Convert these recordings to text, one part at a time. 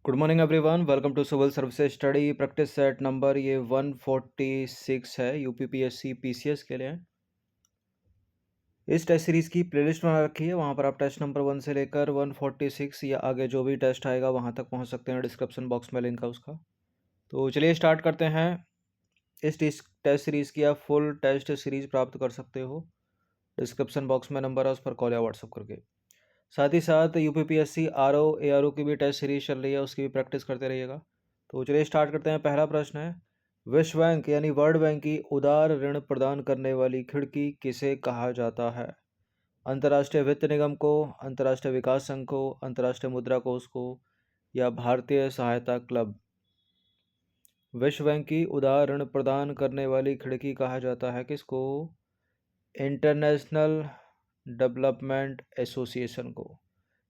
Good morning everyone, welcome to civil services study practice set number ये 146 है। UPPSC PCS के लिए इस टेस्ट सीरीज की प्लेलिस्ट बना रखी है। वहाँ पर आप टेस्ट नंबर 1 से लेकर 146 या आगे जो भी टेस्ट आएगा वहाँ तक पहुँच सकते हैं। डिस्क्रिप्शन बॉक्स में लिंक है उसका। तो चलिए स्टार्ट करते हैं। इस टेस्ट सीरीज़ की आप फुल टेस्ट सीरीज़ प्राप्त कर सकते हो। डिस्क्रिप्शन बॉक्स में नंबर है, उस पर कॉल या व्हाट्सअप करके। साथ ही साथ यूपीपीएससी आरओ एआरओ की भी टेस्ट सीरीज चल रही है, उसकी भी प्रैक्टिस करते रहिएगा। तो चलिए स्टार्ट करते हैं। पहला प्रश्न है, विश्व बैंक यानी वर्ल्ड बैंक की उदार ऋण प्रदान करने वाली खिड़की किसे कहा जाता है? अंतर्राष्ट्रीय वित्त निगम को, अंतर्राष्ट्रीय विकास संघ को, अंतर्राष्ट्रीय मुद्रा कोष को या भारतीय सहायता क्लब? विश्व बैंक की उदार ऋण प्रदान करने वाली खिड़की कहा जाता है किसको? इंटरनेशनल डेवलपमेंट एसोसिएशन को,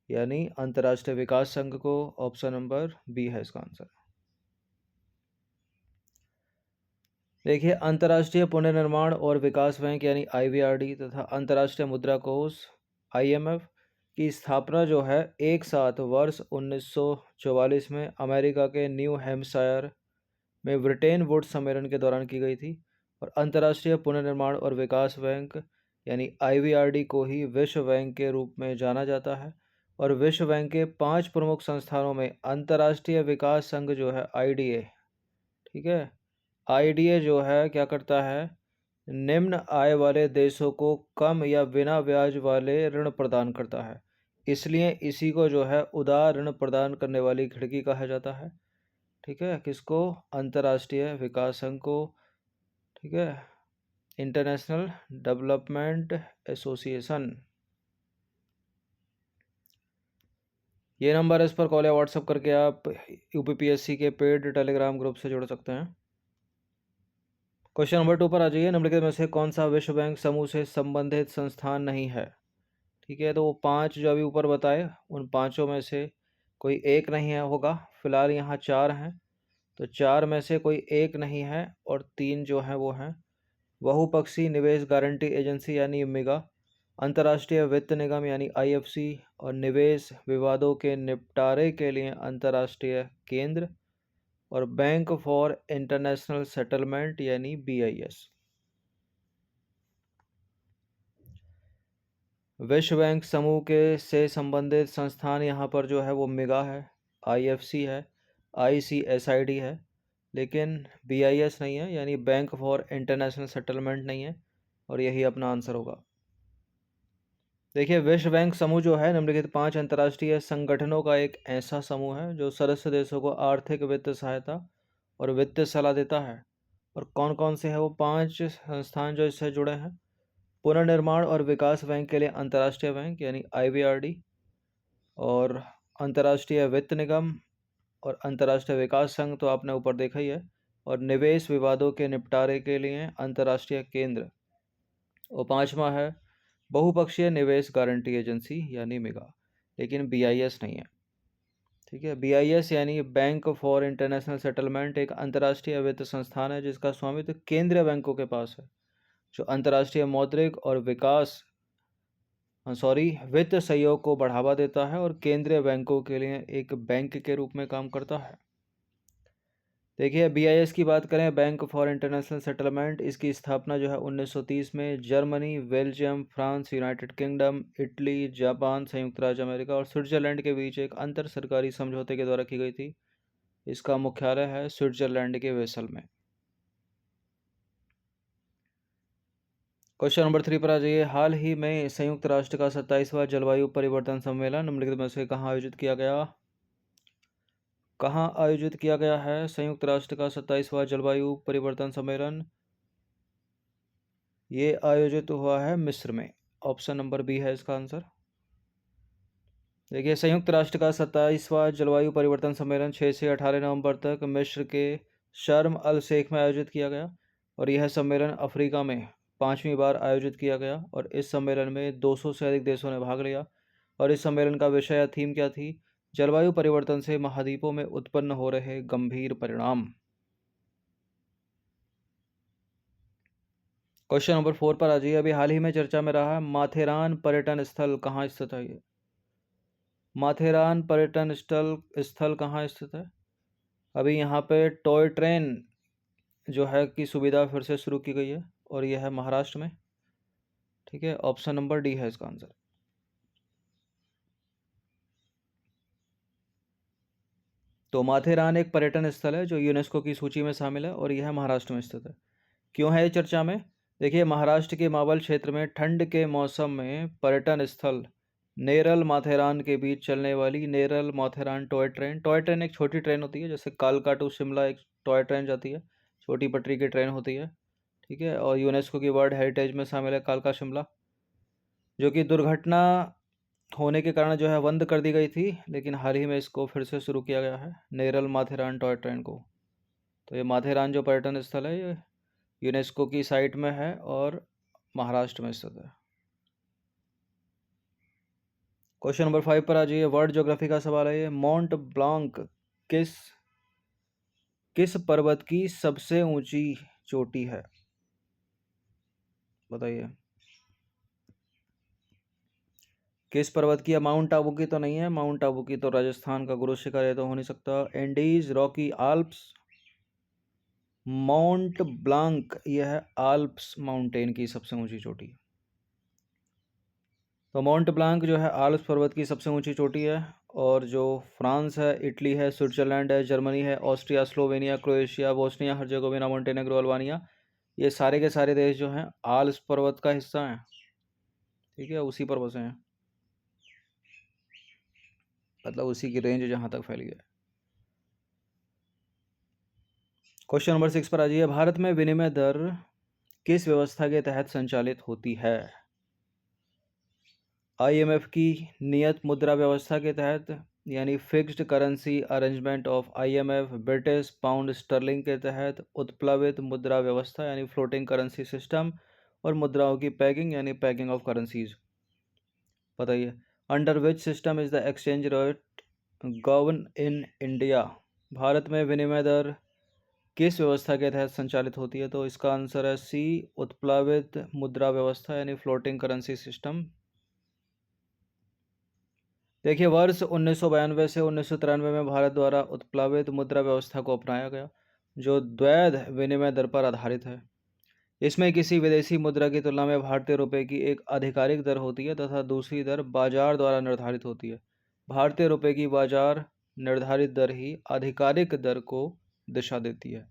यानी अंतर्राष्ट्रीय विकास संघ को। ऑप्शन नंबर बी है इसका आंसर। देखिए, अंतर्राष्ट्रीय पुनर्निर्माण और विकास बैंक यानी आईवीआरडी तथा अंतर्राष्ट्रीय मुद्रा कोष आईएमएफ की स्थापना जो है एक साथ वर्ष 1944 में अमेरिका के न्यू हैम्पशायर में ब्रिटेन वुड्स सम्मेलन के दौरान की गई थी। और अंतर्राष्ट्रीय पुनर्निर्माण और विकास बैंक यानी आईवीआरडी को ही विश्व बैंक के रूप में जाना जाता है। और विश्व बैंक के 5 प्रमुख संस्थानों में अंतर्राष्ट्रीय विकास संघ जो है आईडीए, ठीक है, आईडीए जो है क्या करता है? निम्न आय वाले देशों को कम या बिना ब्याज वाले ऋण प्रदान करता है। इसलिए इसी को जो है उदार ऋण प्रदान करने वाली खिड़की कहा जाता है। ठीक है, किसको? अंतर्राष्ट्रीय विकास संघ को। ठीक है, इंटरनेशनल डेवलपमेंट एसोसिएशन। ये नंबर है, इस पर कॉल या व्हाट्सअप करके आप यूपीपीएससी के पेड टेलीग्राम ग्रुप से जुड़ सकते हैं। क्वेश्चन नंबर 2 पर आ जाइए। निम्नलिखित में से कौन सा विश्व बैंक समूह से संबंधित संस्थान नहीं है? ठीक है, तो वो 5 जो अभी ऊपर बताए उन पांचों में से कोई एक नहीं है होगा। फिलहाल यहाँ 4 हैं, तो 4 में से कोई एक नहीं है और 3 जो हैं वो हैं बहुपक्षीय निवेश गारंटी एजेंसी यानी मिगा, अंतर्राष्ट्रीय वित्त निगम यानी आईएफसी और निवेश विवादों के निपटारे के लिए अंतर्राष्ट्रीय केंद्र और बैंक फॉर इंटरनेशनल सेटलमेंट यानी बीआईएस। विश्व बैंक समूह के से संबंधित संस्थान यहाँ पर जो है वो मिगा है, आईएफसी है, आईसीएसआईडी है, लेकिन बीआईएस नहीं है, यानी बैंक फॉर इंटरनेशनल सेटलमेंट नहीं है। और यही अपना आंसर होगा। देखिए, विश्व बैंक समूह जो है निम्नलिखित 5 अंतर्राष्ट्रीय संगठनों का एक ऐसा समूह है जो सदस्य देशों को आर्थिक वित्त सहायता और वित्तीय सलाह देता है। और कौन कौन से हैं वो 5 संस्थान जो इससे जुड़े हैं? पुनर्निर्माण और विकास बैंक के लिए अंतर्राष्ट्रीय बैंक यानी आईवीआरडी, और अंतर्राष्ट्रीय वित्त निगम और अंतर्राष्ट्रीय विकास संघ तो आपने ऊपर देखा ही है, और निवेश विवादों के निपटारे के लिए अंतर्राष्ट्रीय केंद्र। और 5वां है बहुपक्षीय निवेश गारंटी एजेंसी यानी मिगा, लेकिन बीआईएस नहीं है। ठीक है, बीआईएस यानी बैंक फॉर इंटरनेशनल सेटलमेंट एक अंतर्राष्ट्रीय वित्त संस्थान है जिसका स्वामित्व केंद्रीय बैंकों के पास है, जो अंतर्राष्ट्रीय मौद्रिक और वित्त सहयोग को बढ़ावा देता है और केंद्रीय बैंकों के लिए एक बैंक के रूप में काम करता है। देखिए, बीआईएस की बात करें, बैंक फॉर इंटरनेशनल सेटलमेंट, इसकी स्थापना जो है 1930 में Germany, Belgium, France, United kingdom, Italy, Japan, संयुक्त राज्य अमेरिका और स्विट्जरलैंड के बीच एक अंतर सरकारी समझौते के द्वारा की गई थी। इसका मुख्यालय है स्विट्जरलैंड के वेसल में। क्वेश्चन नंबर 3 पर आ जाइए। हाल ही में संयुक्त राष्ट्र का 27वां जलवायु परिवर्तन सम्मेलन निम्नलिखित में से कहाँ आयोजित किया गया? कहाँ आयोजित किया गया है संयुक्त राष्ट्र का 27वां जलवायु परिवर्तन सम्मेलन? ये आयोजित हुआ है मिस्र में। ऑप्शन नंबर बी है इसका आंसर। देखिए, संयुक्त राष्ट्र का 27वां जलवायु परिवर्तन सम्मेलन 6 से 18 नवंबर तक मिस्र के शर्म अल शेख में आयोजित किया गया। और यह सम्मेलन अफ्रीका में 5वीं बार आयोजित किया गया और इस सम्मेलन में 200 से अधिक देशों ने भाग लिया। और इस सम्मेलन का विषय या थीम क्या थी? जलवायु परिवर्तन से महाद्वीपों में उत्पन्न हो रहे गंभीर परिणाम। क्वेश्चन नंबर 4 पर आ जाइए। अभी हाल ही में चर्चा में रहा माथेरान पर्यटन स्थल कहाँ स्थित है? ये माथेरान पर्यटन स्थल स्थल कहाँ स्थित है? अभी यहाँ पे टॉय ट्रेन जो है की सुविधा फिर से शुरू की गई है और यह है महाराष्ट्र में। ठीक है, ऑप्शन नंबर डी है इसका आंसर। तो माथेरान एक पर्यटन स्थल है जो यूनेस्को की सूची में शामिल है और यह महाराष्ट्र में स्थित है। क्यों है ये चर्चा में? देखिए, महाराष्ट्र के मावल क्षेत्र में ठंड के मौसम में पर्यटन स्थल नेरल माथेरान के बीच चलने वाली नेरल माथेरान टॉय ट्रेन एक छोटी ट्रेन होती है, जैसे कालका टू शिमला एक टॉय ट्रेन जाती है, छोटी पटरी की ट्रेन होती है। ठीक है, और यूनेस्को की वर्ल्ड हेरिटेज में शामिल है कालका शिमला, जो कि दुर्घटना होने के कारण जो है बंद कर दी गई थी, लेकिन हाल ही में इसको फिर से शुरू किया गया है, नेरल माथेरान टॉय ट्रेन को। तो ये माथेरान जो पर्यटन स्थल है ये यूनेस्को की साइट में है और महाराष्ट्र में स्थित है। क्वेश्चन नंबर 5 पर आ जाइए। वर्ल्ड ज्योग्राफी का सवाल है ये। माउंट ब्लांक किस किस पर्वत की सबसे ऊंची चोटी है? बताइए किस पर्वत की है? माउंट आबू की तो नहीं है, माउंट आबू की तो राजस्थान का गुरु शिखर है, तो हो नहीं सकता। Andes, Rockies, Alps, Mont Blanc यह है आल्प्स माउंटेन की सबसे ऊंची चोटी। तो माउंट ब्लांक जो है आल्प्स पर्वत की सबसे ऊंची चोटी है, और जो फ्रांस है, इटली है, स्विट्जरलैंड है, जर्मनी है, Austria, Slovenia, Croatia, Bosnia Herzegovina, Montenegro, Albania, ये सारे के सारे देश जो हैं आल्प्स पर्वत का हिस्सा हैं। ठीक है, उसी पर्वत से हैं, मतलब उसी की रेंज जहाँ तक फैली है। क्वेश्चन नंबर 6 पर आ जाइए। भारत में विनिमय दर किस व्यवस्था के तहत संचालित होती है? आईएमएफ की नियत मुद्रा व्यवस्था के तहत, यानी fixed currency arrangement of IMF, British pound sterling के तहत, उत्प्लवित मुद्रा व्यवस्था यानी फ्लोटिंग करेंसी सिस्टम, और मुद्राओं की पैगिंग यानी पैगिंग ऑफ करेंसीज। बताइए, under which system is the exchange rate govern in India? Bharat में विनिमय दर किस व्यवस्था के तहत संचालित होती है? तो इसका आंसर है सी, उत्प्लावित मुद्रा व्यवस्था यानी फ्लोटिंग करेंसी सिस्टम। देखिए, वर्ष 1992 से 1993 में भारत द्वारा उत्प्लावित मुद्रा व्यवस्था को अपनाया गया, जो द्वैध विनिमय दर पर आधारित है। इसमें किसी विदेशी मुद्रा की तुलना में भारतीय रुपये की एक आधिकारिक दर होती है तथा दूसरी दर बाजार द्वारा निर्धारित होती है। भारतीय रुपये की बाजार निर्धारित दर ही आधिकारिक दर को दिशा देती है।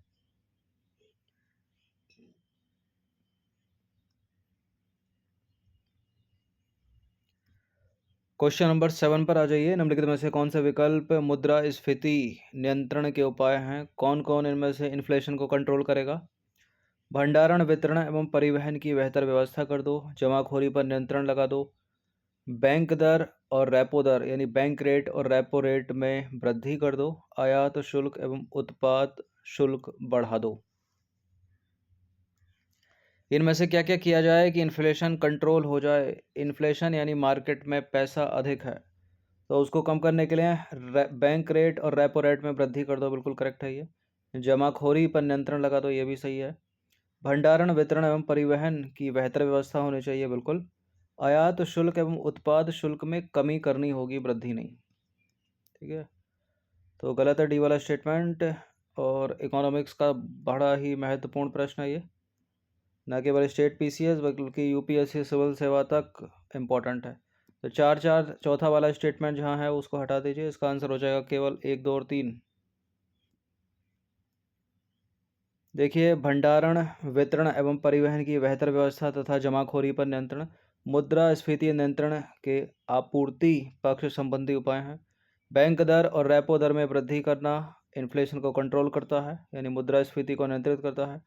क्वेश्चन नंबर 7 पर आ जाइए। निम्नलिखित में से कौन सा विकल्प मुद्रास्फीति नियंत्रण के उपाय हैं? कौन कौन इनमें से इन्फ्लेशन को कंट्रोल करेगा? भंडारण, वितरण एवं परिवहन की बेहतर व्यवस्था कर दो, जमाखोरी पर नियंत्रण लगा दो, बैंक दर और रेपो दर यानी बैंक रेट और रेपो रेट में वृद्धि कर दो, आयात शुल्क एवं उत्पाद शुल्क बढ़ा दो। इनमें से क्या क्या किया जाए कि इन्फ्लेशन कंट्रोल हो जाए? इन्फ्लेशन यानी मार्केट में पैसा अधिक है, तो उसको कम करने के लिए बैंक रेट और रेपो रेट में वृद्धि कर दो, बिल्कुल करेक्ट है ये। जमाखोरी पर नियंत्रण लगा दो, ये भी सही है। भंडारण, वितरण एवं परिवहन की बेहतर व्यवस्था होनी चाहिए, बिल्कुल। आयात शुल्क एवं उत्पाद शुल्क में कमी करनी होगी, वृद्धि नहीं। ठीक है, तो गलत है डी वाला स्टेटमेंट। और इकोनॉमिक्स का बड़ा ही महत्वपूर्ण प्रश्न है ये, न केवल स्टेट पीसीएस बल्कि यूपीएससी सिविल सेवा तक इम्पोर्टेंट है। तो चार चार चौथा वाला स्टेटमेंट जहाँ है उसको हटा दीजिए, इसका आंसर हो जाएगा केवल 1, 2 और 3। देखिए, भंडारण, वितरण एवं परिवहन की बेहतर व्यवस्था तथा जमाखोरी पर नियंत्रण मुद्रास्फीति नियंत्रण के आपूर्ति पक्ष संबंधी उपाय हैं। बैंक दर और रेपो दर में वृद्धि करना इन्फ्लेशन को कंट्रोल करता है, यानी मुद्रास्फीति को नियंत्रित करता है।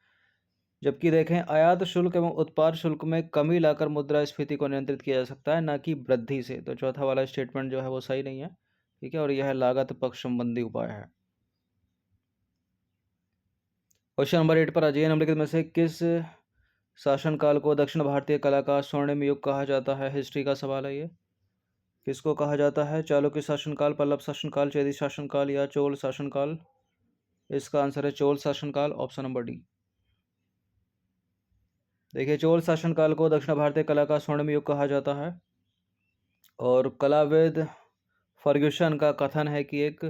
जबकि देखें, आयात शुल्क एवं उत्पाद शुल्क में कमी लाकर मुद्रास्फीति को नियंत्रित किया जा सकता है, न कि वृद्धि से। तो चौथा वाला स्टेटमेंट जो है वो सही नहीं है। ठीक है, और यह लागत पक्ष संबंधी उपाय है। क्वेश्चन नंबर 8 पर आ जाइए। निम्नलिखित में से किस शासनकाल को दक्षिण भारतीय कला का स्वर्णिम युग कहा जाता है? हिस्ट्री का सवाल है ये। किसको कहा जाता है? चालुक्य शासनकाल, पल्लव शासनकाल, चेदी शासनकाल या चोल शासनकाल? इसका आंसर है चोल शासनकाल, ऑप्शन नंबर डी। देखिए, चोल शासनकाल को दक्षिण भारतीय कला का स्वर्णिम युग कहा जाता है, और कलाविद फर्ग्यूसन का कथन है कि एक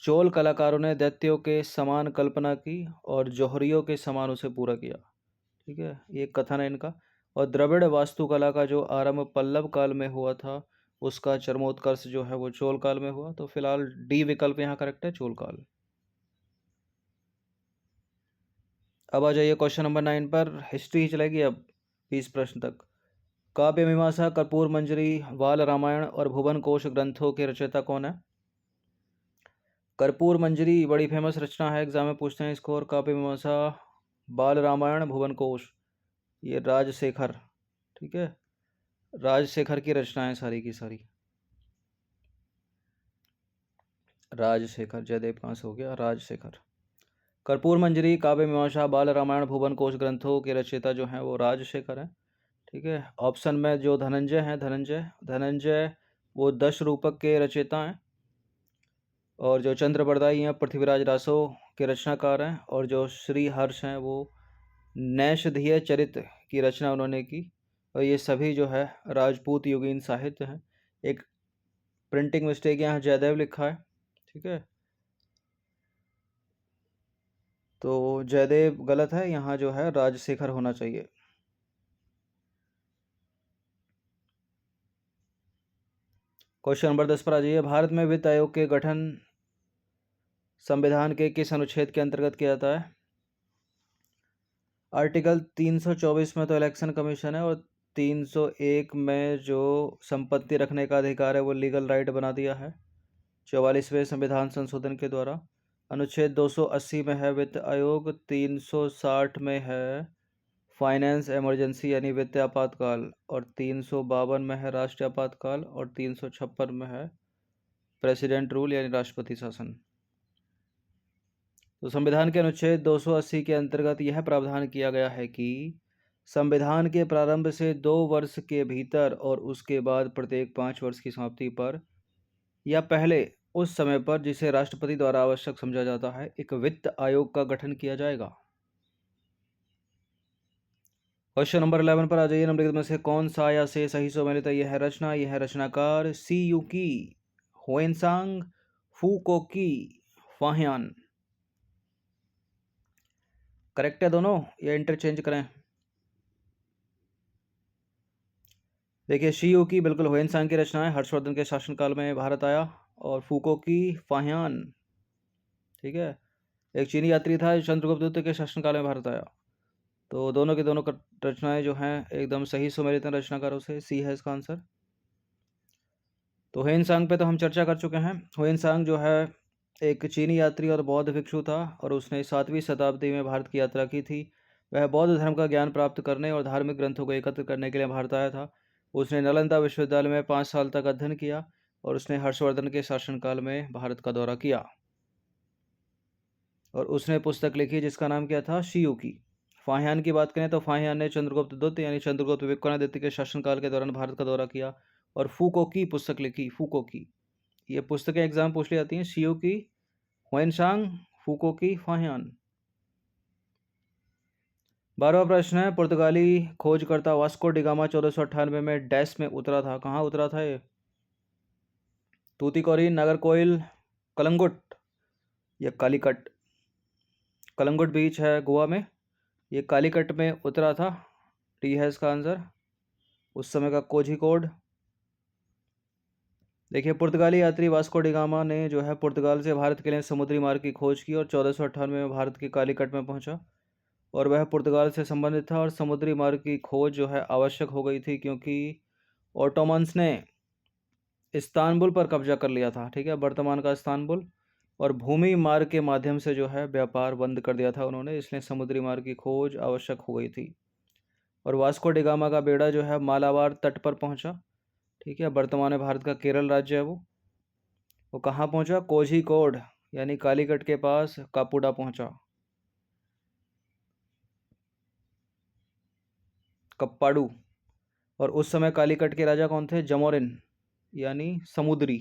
चोल कलाकारों ने दैत्यों के समान कल्पना की और जौहरियों के समान उसे पूरा किया। ठीक है, ये एक कथन है इनका। और द्रविड़ वास्तुकला का जो आरंभ पल्लव काल में हुआ था, उसका चरमोत्कर्ष जो है वो चोल काल में हुआ। तो फिलहाल डी विकल्प यहाँ करेक्ट है, चोल काल। अब आ जाइए क्वेश्चन नंबर 9 पर। हिस्ट्री ही चलेगी अब 20 प्रश्न तक। काव्य मीमांसा, कर्पूर मंजरी, बाल रामायण और भुवन कोश ग्रंथों के रचयिता कौन है? कर्पूर मंजरी बड़ी फेमस रचना है, एग्जाम में पूछते हैं इसको। और काव्य मीमांसा, बाल रामायण, भुवन कोश, ये राजशेखर, ठीक है, राजशेखर की रचना है सारी की सारी। राजशेखर, जयदेव कहाँ से हो गया, राजशेखर। कर्पूर मंजरी, काव्य मीमांसा, बाल रामायण, भुवन कोश ग्रंथों के रचयिता जो हैं वो राजशेखर हैं। ठीक है, ऑप्शन में जो धनंजय हैं, धनंजय वो 10 रूपक के रचयिता हैं। और जो चंद्र बरदाई हैं पृथ्वीराज रासो के रचनाकार हैं। और जो श्री हर्ष हैं वो नैषधीय चरित की रचना उन्होंने की। और ये सभी जो है राजपूत युगीन साहित्य हैं। एक प्रिंटिंग मिस्टेक यहाँ जयदेव लिखा है, ठीक है, तो जयदेव गलत है, यहाँ जो है राजशेखर होना चाहिए। क्वेश्चन नंबर 10 पर आ जाइए। भारत में वित्त आयोग के गठन संविधान के किस अनुच्छेद के अंतर्गत किया जाता है? आर्टिकल 324 में तो इलेक्शन कमीशन है। और 301 में जो संपत्ति रखने का अधिकार है वो लीगल राइट बना दिया है 44वें संविधान संशोधन के द्वारा। अनुच्छेद 280 में है वित्त आयोग। 360 में है फाइनेंस इमरजेंसी यानी वित्तीय आपातकाल। और 352 में है राष्ट्रीय आपातकाल। और 356 में है प्रेसिडेंट रूल यानी राष्ट्रपति शासन। तो संविधान के अनुच्छेद 280 के अंतर्गत यह प्रावधान किया गया है कि संविधान के प्रारंभ से 2 वर्ष के भीतर और उसके बाद प्रत्येक 5 वर्ष की समाप्ति पर या पहले उस समय पर जिसे राष्ट्रपति द्वारा आवश्यक समझा जाता है, एक वित्त आयोग का गठन किया जाएगा। क्वेश्चन नंबर 11 पर आ जाइए। निम्नलिखित में से कौन सा या से सही सम्मिलित है? यह रचना, यह रचनाकार सीयूकी, हुएनसांग, फुकोकी, फाहियान। करेक्ट है दोनों या इंटरचेंज करें? देखिए, शियूकी बिल्कुल हुएनसांग की रचना है, हर्षवर्धन के शासनकाल में भारत आया। और फुकोकी, फाहियान, ठीक है, एक चीनी यात्री था जो चंद्रगुप्त द्वितीय के शासनकाल में भारत आया। तो दोनों की दोनों रचनाएं जो हैं एकदम सही सुमेलित हैं रचनाकारों से। सी है इसका आंसर। तो हुएनसांग पे तो हम चर्चा कर चुके हैं। हुएनसांग जो है एक चीनी यात्री और बौद्ध भिक्षु था और उसने 7वीं शताब्दी में भारत की यात्रा की थी। वह बौद्ध धर्म का ज्ञान प्राप्त करने और धार्मिक ग्रंथों को एकत्र करने के लिए भारत आया था। उसने नालंदा विश्वविद्यालय में 5 साल तक अध्ययन किया और उसने हर्षवर्धन के शासनकाल में भारत का दौरा किया। और उसने पुस्तक लिखी जिसका नाम क्या था? शियूकी। फाहियान की बात करें तो फाहियान ने चंद्रगुप्त द्वितीय यानी चंद्रगुप्त विक्रमादित्य के शासनकाल के दौरान भारत का दौरा किया और फुकोकी पुस्तक लिखी। फुकोकी, ये पुस्तकें एग्जाम पूछ ली जाती हैं। शियूकी, हुएनसांग, फुकोकी, फाहियान। 12वां प्रश्न है। पुर्तगाली खोजकर्ता वास्को डिगामा 1498 में डैश में उतरा था। कहाँ उतरा था ये? तूतीकोरिन, नागरकोइल, कलंगुट या कालीकट? कलंगुट बीच है गोवा में, ये कालीकट में उतरा था। टी है इसका आंसर। उस समय का कोझिकोड। देखिए, पुर्तगाली यात्री वास्को डिगामा ने जो है पुर्तगाल से भारत के लिए समुद्री मार्ग की खोज की और 1498 में भारत के कालीकट में पहुंचा। और वह पुर्तगाल से संबंधित था और समुद्री मार्ग की खोज जो है आवश्यक हो गई थी क्योंकि ओटोमन्स ने इस्तांबुल पर कब्जा कर लिया था, ठीक है, वर्तमान का इस्तांबुल। और भूमि मार्ग के माध्यम से जो है व्यापार बंद कर दिया था उन्होंने, इसलिए समुद्री मार्ग की खोज आवश्यक हो गई थी। और वास्को डिगामा का बेड़ा जो है मालाबार तट पर पहुंचा, ठीक है, वर्तमान में भारत का केरल राज्य है वो कहाँ पहुंचा? कोझिकोड यानी कालीकट के पास कापुडा पहुंचा। कप्पाडू। और उस समय कालीकट के राजा कौन थे? जमोरिन यानी समुद्री।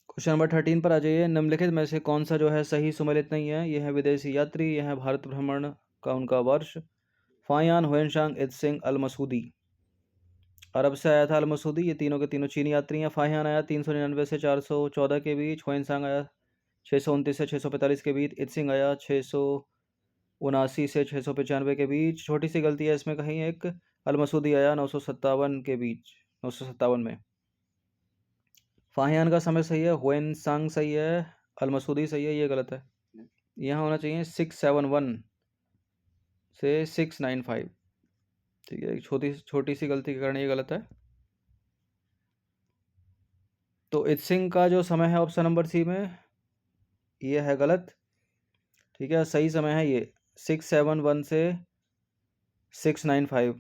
क्वेश्चन नंबर 13 पर आ जाइए। निम्नलिखित में से कौन सा जो है सही सुमेलित नहीं है? यह है विदेशी यात्री, यह है भारत भ्रमण का उनका वर्ष, फायान, हुएनसांग, इत्सिंग, अल मसूदी। अरब से आया था अल-मसूदी, ये तीनों के तीनों चीनी यात्री हैं। फाहियान आया 399 से 414 के बीच। ह्वेनसांग आया 629 से 645 के बीच। इत्सिंग आया 679 से 695 के बीच। छोटी सी गलती है इसमें कहीं एक, अल-मसूदी आया 957 के बीच, 957 में। फाहियान का समय सही है, ह्वेनसांग सही है, अल-मसूदी सही है, ये गलत है। यहाँ होना चाहिए 671 से 695। ठीक है, एक छोटी छोटी सी गलती के कारण ये गलत है। तो इत्सिंग का जो समय है ऑप्शन नंबर सी में, ये है गलत। ठीक है, सही समय है ये 671 से 695।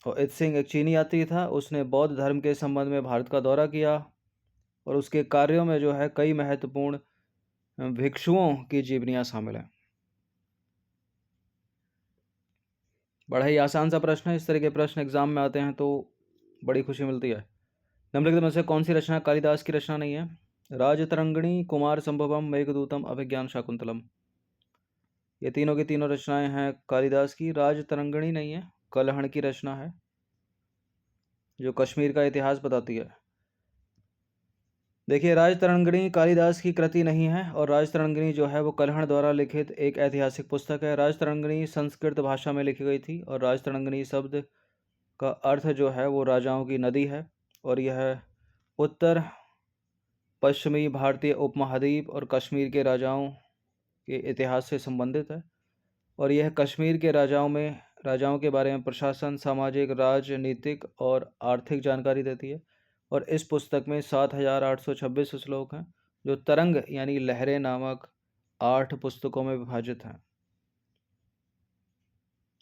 और इत्सिंग एक चीनी यात्री था, उसने बौद्ध धर्म के संबंध में भारत का दौरा किया और उसके कार्यों में जो है कई महत्वपूर्ण भिक्षुओं की जीवनियाँ शामिल हैं। बड़ा ही आसान सा प्रश्न है, इस तरह के प्रश्न एग्जाम में आते हैं तो बड़ी खुशी मिलती है। निम्नलिखित में से कौन सी रचना कालिदास की रचना नहीं है? राजतरंगिणी, कुमार संभवम, मेघदूतम, अभिज्ञान शाकुंतलम। ये तीनों की तीनों रचनाएं हैं कालिदास की। राजतरंगिणी नहीं है, कलहण की रचना है जो कश्मीर का इतिहास बताती है। देखिए, राजतरंगिणी कालिदास की कृति नहीं है और राजतरंगिणी जो है वो कलहण द्वारा लिखित एक ऐतिहासिक पुस्तक है। राजतरंगिणी संस्कृत भाषा में लिखी गई थी और राजतरंगिणी शब्द का अर्थ जो है वो राजाओं की नदी है और यह उत्तर पश्चिमी भारतीय उपमहाद्वीप और कश्मीर के राजाओं के इतिहास से संबंधित है। और यह कश्मीर के राजाओं के बारे में प्रशासन, सामाजिक, राजनीतिक और आर्थिक जानकारी देती है। और इस पुस्तक में 7,826 श्लोक हैं जो तरंग यानी लहरें नामक 8 पुस्तकों में विभाजित हैं।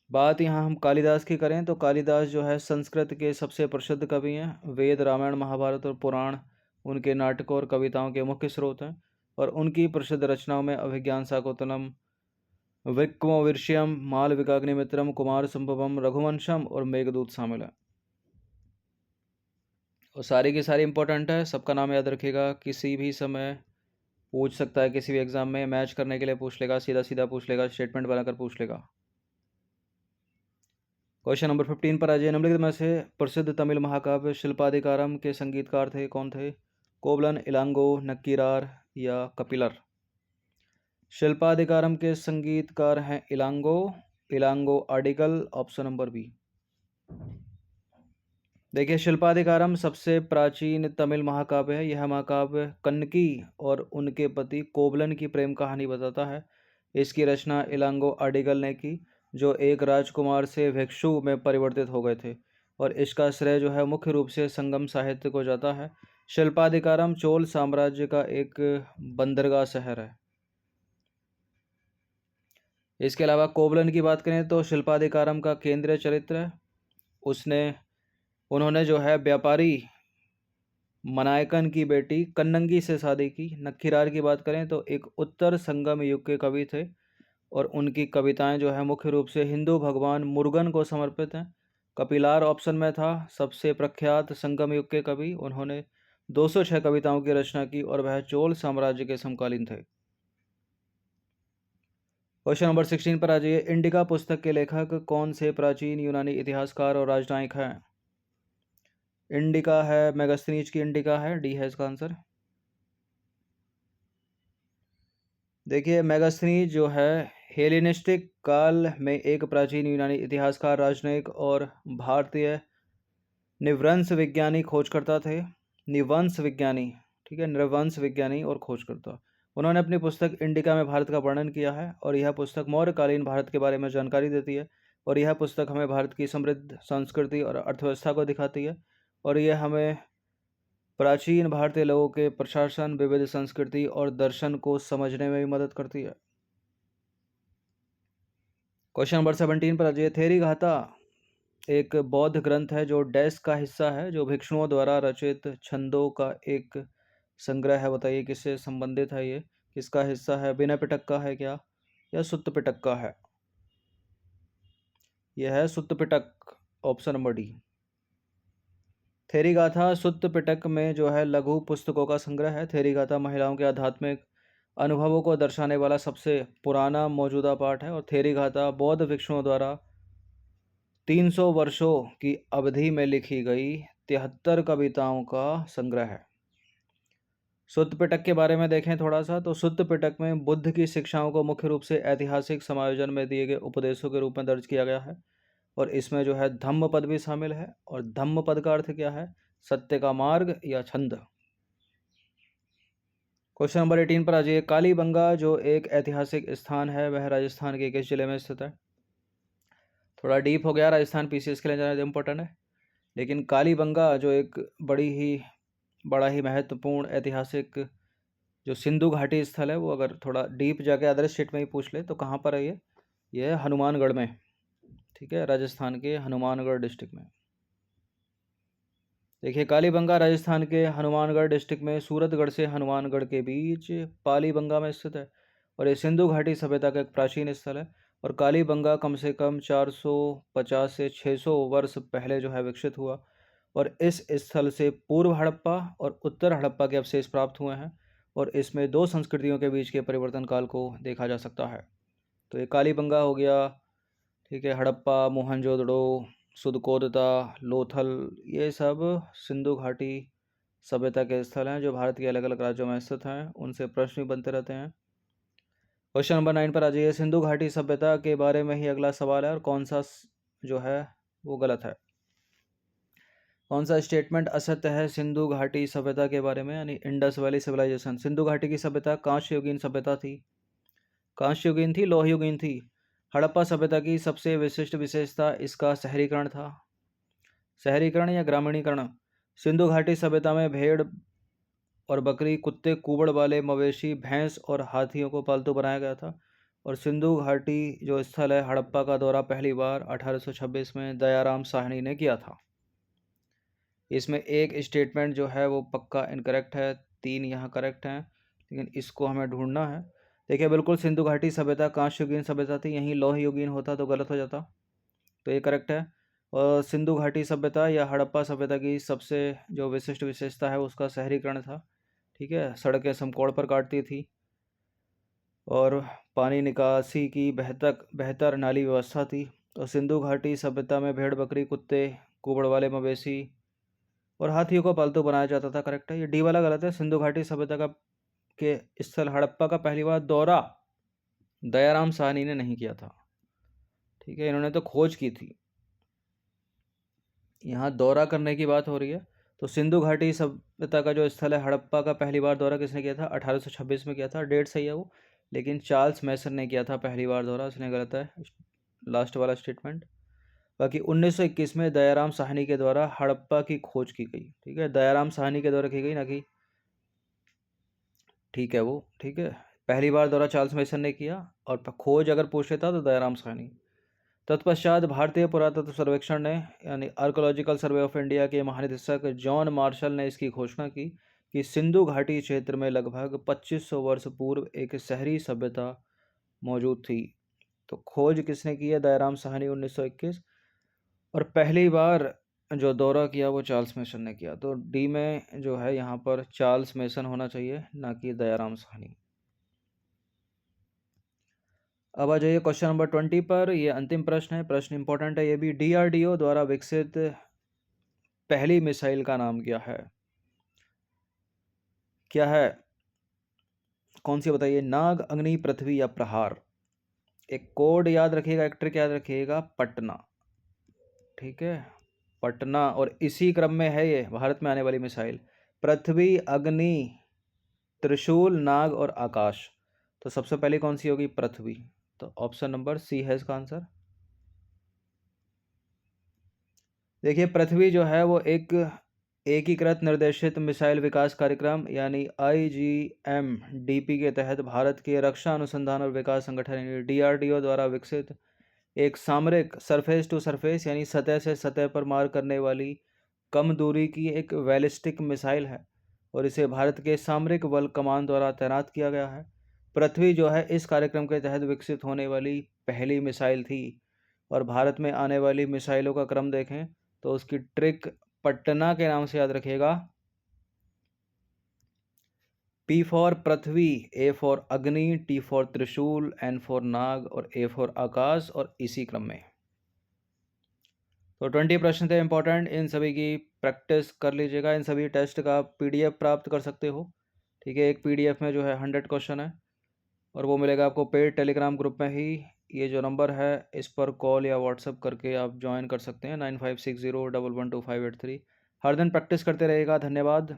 बात यहाँ हम कालिदास की करें तो कालिदास जो है संस्कृत के सबसे प्रसिद्ध कवि हैं। वेद, रामायण, महाभारत और पुराण उनके नाटकों और कविताओं के मुख्य स्रोत हैं और उनकी प्रसिद्ध रचनाओं में अभिज्ञान शाकुंतलम, विक्रमोर्वशीयम, मालविकाग्निमित्रम, कुमार संभवम, रघुवंशम और मेघदूत शामिल है। और सारी की सारी इंपॉर्टेंट है, सबका नाम याद रखिएगा। किसी भी समय पूछ सकता है, किसी भी एग्जाम में मैच करने के लिए पूछ लेगा, सीधा सीधा पूछ लेगा, स्टेटमेंट बनाकर पूछ लेगा। क्वेश्चन नंबर 15 पर आ जाइए। निम्नलिखित में से प्रसिद्ध तमिल महाकाव्य शिल्पाधिकारम के संगीतकार थे कौन थे? कोवलन, इलांगो, नक्कीरार या कपिलर? शिल्पाधिकारम के संगीतकार हैं Elango article, option number B. देखिए, शिल्पाधिकारम सबसे प्राचीन तमिल महाकाव्य है। यह महाकाव्य कन्नकी और उनके पति कोवलन की प्रेम कहानी बताता है। इसकी रचना इलांगो आर्टिगल ने की, जो एक राजकुमार से भिक्षु में परिवर्तित हो गए थे और इसका श्रेय जो है मुख्य रूप से संगम साहित्य को जाता है। शिल्पाधिकारम चोल साम्राज्य का एक बंदरगाह शहर है। इसके अलावा कोवलन की बात करें तो शिल्पाधिकारम का केंद्रीय चरित्र है। उन्होंने जो है व्यापारी मनायकन की बेटी कन्नंगी से शादी की। नक्खीरार की बात करें तो एक उत्तर संगम युग के कवि थे और उनकी कविताएं जो है मुख्य रूप से हिंदू भगवान मुरुगन को समर्पित हैं। कपिलार ऑप्शन में था, सबसे प्रख्यात संगम युग के कवि। उन्होंने 206 कविताओं की रचना की और वह चोल साम्राज्य के समकालीन थे। क्वेश्चन नंबर 16 पर आ जाइए। इंडिका पुस्तक के लेखक कौन से प्राचीन यूनानी इतिहासकार और राजनयिक हैं? इंडिका है, मेगास्थनीज की इंडिका है, डी है इसका आंसर। देखिए, मेगास्थनीज जो है हेलेनिस्टिक काल में एक प्राचीन यूनानी इतिहासकार, राजनयिक और भारतीय निवंश विज्ञानी खोजकर्ता थे। निवंश विज्ञानी, ठीक है, नृवंश विज्ञानी और खोजकर्ता। उन्होंने अपनी पुस्तक इंडिका में भारत का वर्णन किया है और यह पुस्तक मौर्यकालीन भारत के बारे में जानकारी देती है और यह पुस्तक हमें भारत की समृद्ध संस्कृति और अर्थव्यवस्था को दिखाती है और यह हमें प्राचीन भारतीय लोगों के प्रशासन, विविध संस्कृति और दर्शन को समझने में भी मदद करती है। क्वेश्चन नंबर 17 पर आ जाइए। थेरी गाथा एक बौद्ध ग्रंथ है जो डैश का हिस्सा है, जो भिक्षुओं द्वारा रचित छंदों का एक संग्रह है। बताइए किससे संबंधित है, ये किसका हिस्सा है? विनय पिटक का है क्या या सुत्त पिटक का है? यह है सुत्त पिटक, option number D. Theri Gatha सुत्त पिटक में जो है लघु पुस्तकों का संग्रह है। थेरी गाथा महिलाओं के आध्यात्मिक अनुभवों को दर्शाने वाला सबसे पुराना मौजूदा पाठ है और थेरी गाथा बौद्ध भिक्षुओं द्वारा 300 वर्षों की अवधि में लिखी गई 73 कविताओं का संग्रह है। सुत्त पिटक के बारे में देखें थोड़ा सा, तो सुत्त पिटक में बुद्ध की शिक्षाओं को मुख्य रूप से ऐतिहासिक समायोजन में दिए गए उपदेशों के रूप में दर्ज किया गया है। और इसमें जो है धम्म पद भी शामिल है। और धम्म पद का अर्थ क्या है? सत्य का मार्ग या छंद। क्वेश्चन नंबर 18 पर आ जाइए। कालीबंगा जो एक ऐतिहासिक स्थान है वह राजस्थान के किस जिले में स्थित है? थोड़ा डीप हो गया, राजस्थान पीसीएस के लिए ज़्यादा इंपॉर्टेंट है। लेकिन कालीबंगा जो एक बड़ा ही महत्वपूर्ण ऐतिहासिक जो सिंधु घाटी स्थल है, वो अगर थोड़ा डीप जाके अदर स्टेट में ही पूछ ले तो कहाँ पर है ये है हनुमानगढ़ में। ठीक है, राजस्थान के हनुमानगढ़ डिस्ट्रिक्ट में। देखिए, कालीबंगा राजस्थान के हनुमानगढ़ डिस्ट्रिक्ट में सूरतगढ़ से हनुमानगढ़ के बीच पालीबंगा में स्थित है। और ये सिंधु घाटी सभ्यता का एक प्राचीन स्थल है। और कालीबंगा कम से कम 450 से 600 वर्ष पहले जो है विकसित हुआ। और इस स्थल से पूर्व हड़प्पा और उत्तर हड़प्पा के अवशेष प्राप्त हुए हैं। और इसमें दो संस्कृतियों के बीच के परिवर्तन काल को देखा जा सकता है। तो ये कालीबंगा हो गया, ठीक है, हड़प्पा, मोहनजोदड़ो, सुदकोदता, लोथल, ये सब सिंधु घाटी सभ्यता के स्थल हैं जो भारत के अलग अलग राज्यों में स्थित हैं। उनसे प्रश्न भी बनते रहते हैं। क्वेश्चन नंबर 9 पर आ जाइए। सिंधु घाटी सभ्यता के बारे में ही अगला सवाल है और कौन सा जो है वो गलत है? कौन सा स्टेटमेंट असत्य है सिंधु घाटी सभ्यता के बारे में? यानी इंडस वैली सिविलाइजेशन। सिंधु घाटी की सभ्यता कांस्य युगीन सभ्यता थी। कांस्य युगीन थी, लोह युगीन थी। हड़प्पा सभ्यता की सबसे विशिष्ट विशेषता इसका शहरीकरण था। शहरीकरण या ग्रामीणीकरण। सिंधु घाटी सभ्यता में भेड़ और बकरी, कुत्ते, कुबड़ वाले मवेशी, भैंस और हाथियों को पालतू बनाया गया था। और सिंधु घाटी जो स्थल है, हड़प्पा का दौरा पहली बार 1826 में दयाराम साहनी ने किया था। इसमें एक स्टेटमेंट जो है वो पक्का इनकरेक्ट है, 3 यहाँ करेक्ट हैं, लेकिन इसको हमें ढूंढना है। देखिए, बिल्कुल सिंधु घाटी सभ्यता कांस्य युगीन सभ्यता थी, यहीं लौह युगीन होता तो गलत हो जाता। तो ये करेक्ट है। और सिंधु घाटी सभ्यता या हड़प्पा सभ्यता की सबसे जो विशिष्ट विशेषता है उसका शहरीकरण था। ठीक है, सड़कें समकोण पर काटती थी और पानी निकासी की बेहतर नाली व्यवस्था थी। और सिंधु घाटी सभ्यता में भेड़, बकरी, कुत्ते, कुबड़ वाले मवेशी और हाथियों को पालतू बनाया जाता था। करेक्ट है, ये डी वाला गलत है। सिंधु घाटी सभ्यता का के स्थल हड़प्पा का पहली बार दौरा दयाराम साहनी ने नहीं किया था। ठीक है, इन्होंने तो खोज की थी, यहाँ दौरा करने की बात हो रही है। तो सिंधु घाटी सभ्यता का जो स्थल है हड़प्पा का पहली बार दौरा किसने किया था? 1826 में किया था। डेट सही है वो, लेकिन चार्ल्स मैसन ने किया था पहली बार दौरा, इसलिए गलत है लास्ट वाला स्टेटमेंट। बाकी 1921 में दयाराम साहनी के द्वारा हड़प्पा की खोज की गई। ठीक है, दयाराम साहनी के द्वारा की गई, ना कि ठीक है वो, ठीक है, पहली बार दौरा चार्ल्स मैसन ने किया और खोज अगर पूछ लेता तो दयाराम साहनी। तत्पश्चात भारतीय पुरातत्व सर्वेक्षण ने यानी आर्कोलॉजिकल सर्वे ऑफ इंडिया के महानिदेशक जॉन मार्शल ने इसकी घोषणा की कि सिंधु घाटी क्षेत्र में लगभग 2500 वर्ष पूर्व एक शहरी सभ्यता मौजूद थी। तो खोज किसने की है? दयाराम साहनी 1921। और पहली बार जो दौरा किया वो चार्ल्स मेसन ने किया। तो डी में जो है यहाँ पर चार्ल्स मेसन होना चाहिए, ना कि दयाराम साहनी। अब आ जाइए क्वेश्चन नंबर 20 पर। ये अंतिम प्रश्न है, प्रश्न इंपॉर्टेंट है ये भी। डीआरडीओ द्वारा विकसित पहली मिसाइल का नाम क्या है? क्या है, कौन सी बताइए? नाग, अग्नि, पृथ्वी या प्रहार? एक कोड याद रखिएगा, एक ट्रिक याद रखिएगा, पटना। ठीक है, पटना। और इसी क्रम में है ये भारत में आने वाली मिसाइल। पृथ्वी, अग्नि, त्रिशूल, नाग और आकाश। तो सबसे पहले कौन सी होगी? पृथ्वी। तो ऑप्शन नंबर सी है इसका आंसर। देखिए, पृथ्वी जो है वो एक एकीकृत निर्देशित मिसाइल विकास कार्यक्रम यानी IGMDP के तहत भारत के रक्षा अनुसंधान और विकास संगठन यानी DRDO द्वारा विकसित एक सामरिक सरफेस टू सरफेस यानी सतह से सतह पर मार करने वाली कम दूरी की एक बैलिस्टिक मिसाइल है। और इसे भारत के सामरिक बल कमान द्वारा तैनात किया गया है। पृथ्वी जो है इस कार्यक्रम के तहत विकसित होने वाली पहली मिसाइल थी। और भारत में आने वाली मिसाइलों का क्रम देखें तो उसकी ट्रिक पटना के नाम से याद रखिएगा। P for Prithvi, A for अग्नि, T फॉर त्रिशूल, N फॉर नाग और A फॉर आकाश, और इसी क्रम में। तो 20 प्रश्न थे इंपॉर्टेंट, इन सभी की प्रैक्टिस कर लीजिएगा। इन सभी टेस्ट का पीडीएफ प्राप्त कर सकते हो, ठीक है। एक पीडीएफ में जो है 100 क्वेश्चन है और वो मिलेगा आपको पेड टेलीग्राम ग्रुप में ही। ये जो नंबर है इस पर कॉल या व्हाट्सअप करके आप ज्वाइन कर सकते हैं, 9560112583। हर दिन प्रैक्टिस करते रहिएगा। धन्यवाद।